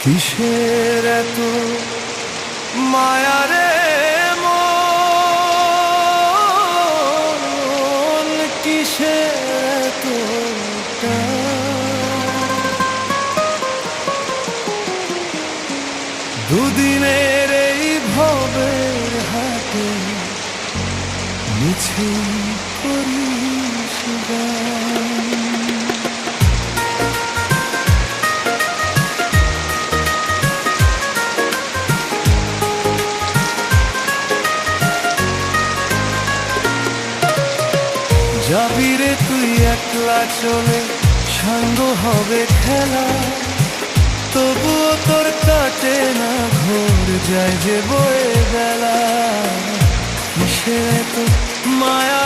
কিসের এত মায়া রে মন, কিসের এত দুদিনের এই ভবের হাটে মিছে করিস গান। যাবি রে তুই একলা চলে, সাঙ্গ হবে খেলা, তবুও তোর কাটে না ঘোর যায় যে বয়ে বেলা। কিসের এত মায়া